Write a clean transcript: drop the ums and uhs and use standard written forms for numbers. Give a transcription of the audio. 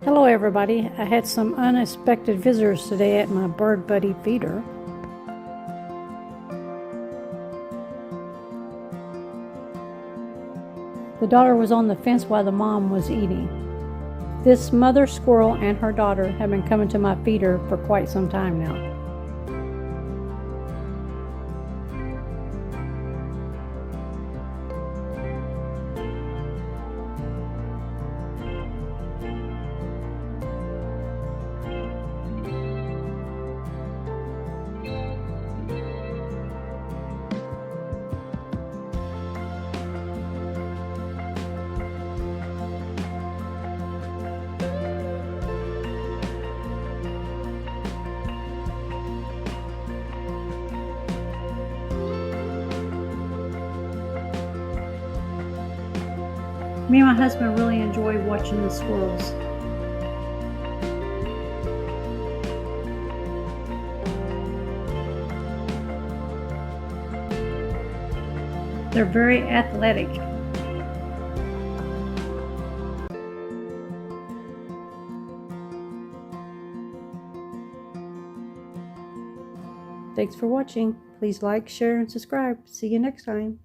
Hello everybody, I had some unexpected visitors today at my Bird Buddy feeder. The daughter was on the fence while the mom was eating. This mother squirrel and her daughter have been coming to my feeder for quite some time now. Me and my husband really enjoy watching the squirrels. They're very athletic. Thanks for watching. Please like, share, and subscribe. See you next time.